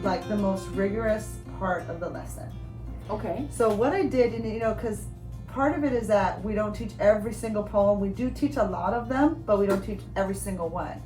like the most rigorous part of the lesson. Okay. So what I did, and because part of it is that we don't teach every single poem. We do teach a lot of them, but we don't teach every single one.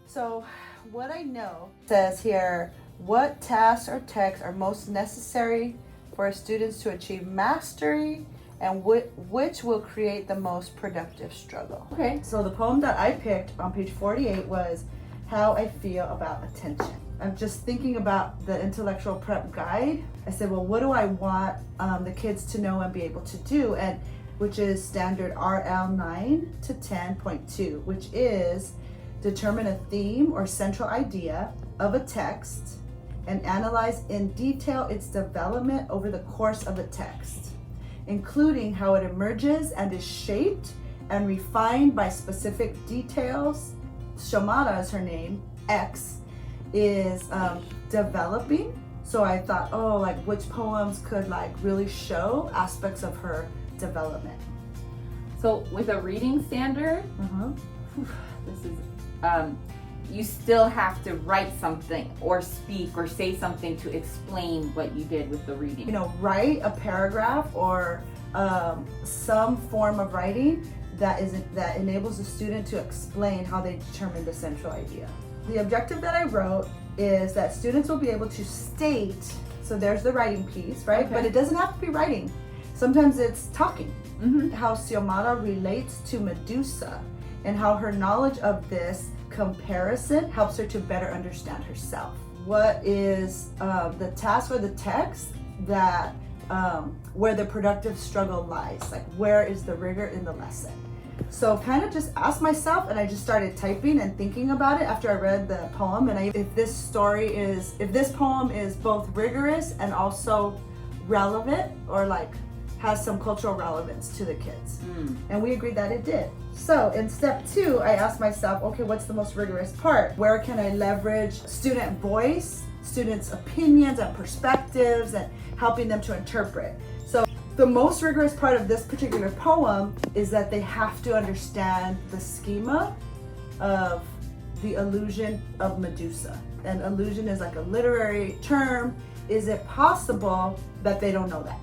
So what I know says here, what tasks or texts are most necessary for students to achieve mastery, and which will create the most productive struggle. Okay. So the poem that I picked on page 48 was How I Feel About Attention. I'm just thinking about the intellectual prep guide. I said, well, what do I want the kids to know and be able to do? And which is standard RL 9 to 10.2, which is determine a theme or central idea of a text and analyze in detail its development over the course of the text, including how it emerges and is shaped and refined by specific details. Xiomara is her name. X is developing. So I thought, like which poems could like really show aspects of her development. So with a reading standard, this is, you still have to write something or speak or say something to explain what you did with the reading. Write a paragraph or some form of writing that enables the student to explain how they determine the central idea. The objective that I wrote is that students will be able to state, so there's the writing piece, right? Okay. But it doesn't have to be writing. Sometimes it's talking. How Xiomara relates to Medusa and how her knowledge of this comparison helps her to better understand herself. What is the task or the text that where the productive struggle lies? Like, where is the rigor in the lesson? So kind of just asked myself, and I just started typing and thinking about it after I read the poem. And if this poem is both rigorous and also relevant, or like has some cultural relevance to the kids. And we agreed that it did. So in step 2, I asked myself, okay, what's the most rigorous part? Where can I leverage student voice, students' opinions and perspectives, and helping them to interpret? So the most rigorous part of this particular poem is that they have to understand the schema of the illusion of Medusa. And illusion is like a literary term. Is it possible that they don't know that?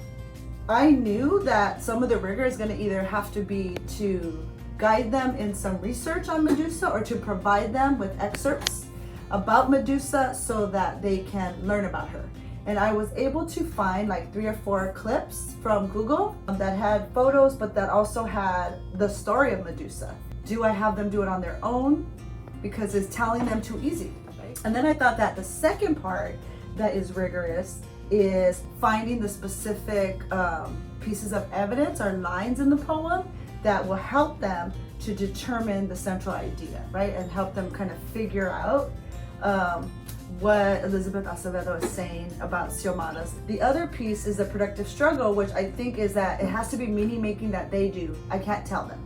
I knew that some of the rigor is going to either have to be to guide them in some research on Medusa or to provide them with excerpts about Medusa so that they can learn about her. And I was able to find like 3 or 4 clips from Google that had photos, but that also had the story of Medusa. Do I have them do it on their own? Because it's telling them too easy, right? And then I thought that the second part that is rigorous is finding the specific pieces of evidence or lines in the poem that will help them to determine the central idea, right? And help them kind of figure out what Elizabeth Acevedo is saying about Xiomara's. The other piece is the productive struggle, which I think is that it has to be meaning making that they do. I can't tell them.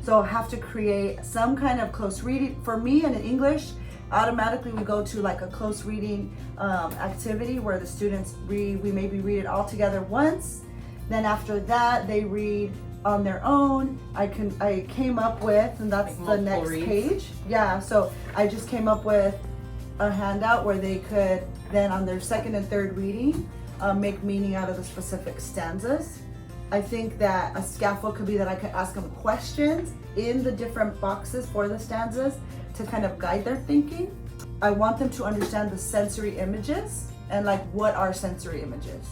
So I have to create some kind of close reading. For me, and in English, automatically we go to like a close reading activity where the students read, we maybe read it all together once. Then after that, they read on their own. I came up with, and that's the next page. Yeah, so I just came up with a handout where they could then on their second and third reading make meaning out of the specific stanzas. I think that a scaffold could be that I could ask them questions in the different boxes for the stanzas to kind of guide their thinking. I want them to understand the sensory images and like what are sensory images.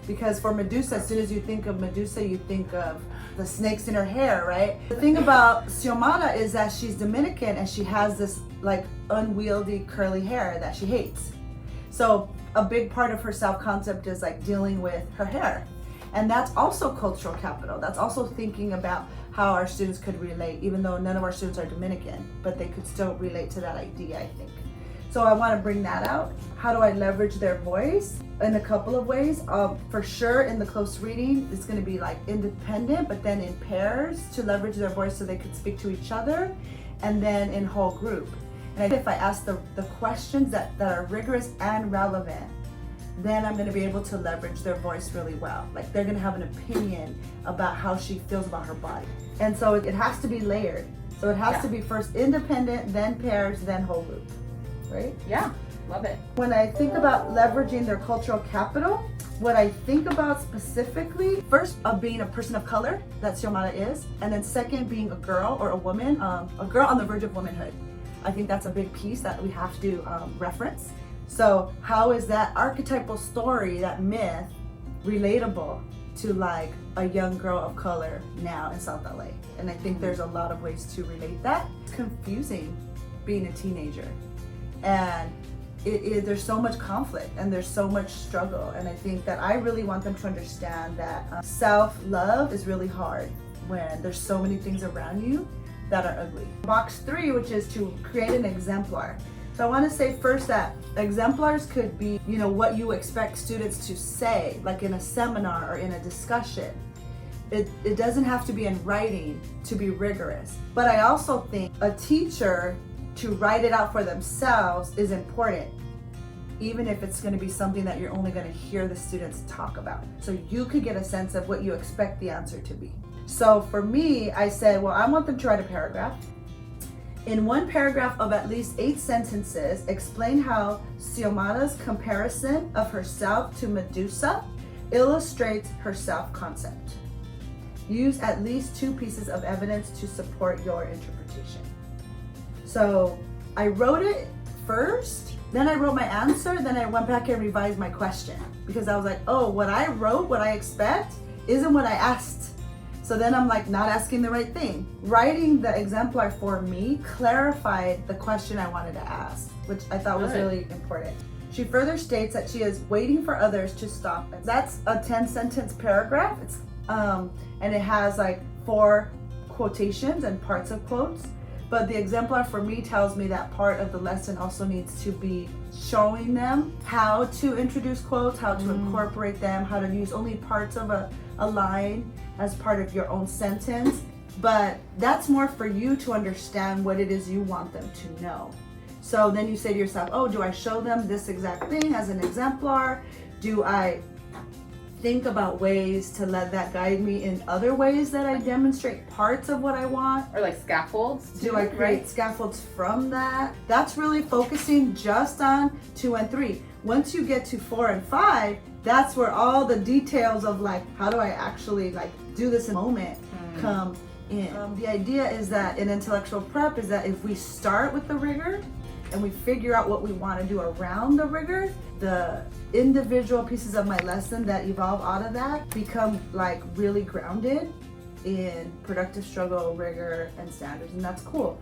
Because for Medusa, as soon as you think of Medusa, you think of the snakes in her hair, right? The thing about Xiomara is that she's Dominican and she has this like unwieldy curly hair that she hates. So a big part of her self-concept is like dealing with her hair. And that's also cultural capital. That's also thinking about how our students could relate, even though none of our students are Dominican, but they could still relate to that idea, I think. So I want to bring that out. How do I leverage their voice? In a couple of ways. For sure, in the close reading, it's going to be like independent, but then in pairs to leverage their voice so they could speak to each other, and then in whole group. And if I ask the questions that are rigorous and relevant, then I'm going to be able to leverage their voice really well. Like they're going to have an opinion about how she feels about her body. And so it has to be layered. So it has to be first independent, then pairs, then whole group, right? Yeah. Love it. When I think about leveraging their cultural capital, what I think about specifically, first, of being a person of color, that Xiomara is, and then second, being a girl or a woman, a girl on the verge of womanhood. I think that's a big piece that we have to reference. So how is that archetypal story, that myth, relatable to like a young girl of color now in South LA? And I think there's a lot of ways to relate that. It's confusing being a teenager, and there's so much conflict and there's so much struggle, and I think that I really want them to understand that self-love is really hard when there's so many things around you that are ugly. Box 3, which is to create an exemplar. So I want to say first that exemplars could be, you know, what you expect students to say, like in a seminar or in a discussion. It doesn't have to be in writing to be rigorous. But I also think a teacher to write it out for themselves is important, even if it's going to be something that you're only going to hear the students talk about. So you could get a sense of what you expect the answer to be. So for me, I said, well, I want them to write a paragraph. In one paragraph of at least 8 sentences, explain how Xiomara's comparison of herself to Medusa illustrates her self-concept. Use at least 2 pieces of evidence to support your interpretation. So I wrote it first, then I wrote my answer, then I went back and revised my question, because I was like, oh, what I wrote, what I expect, isn't what I asked. So then I'm like not asking the right thing. Writing the exemplar for me clarified the question I wanted to ask, which I thought was really important. She further states that she is waiting for others to stop. That's a 10-sentence paragraph. It's and it has like 4 quotations and parts of quotes. But the exemplar for me tells me that part of the lesson also needs to be showing them how to introduce quotes, how to incorporate them, how to use only parts of a line as part of your own sentence. But that's more for you to understand what it is you want them to know. So then you say to yourself, oh, do I show them this exact thing as an exemplar? Do I think about ways to let that guide me in other ways that I demonstrate parts of what I want? Or like scaffolds too, do I create scaffolds from that? That's really focusing just on 2 and 3. Once you get to 4 and 5, that's where all the details of like, how do I actually like do this in a moment come in. The idea is that in intellectual prep is that if we start with the rigor and we figure out what we want to do around the rigor, the individual pieces of my lesson that evolve out of that become like really grounded in productive struggle, rigor, and standards, and that's cool.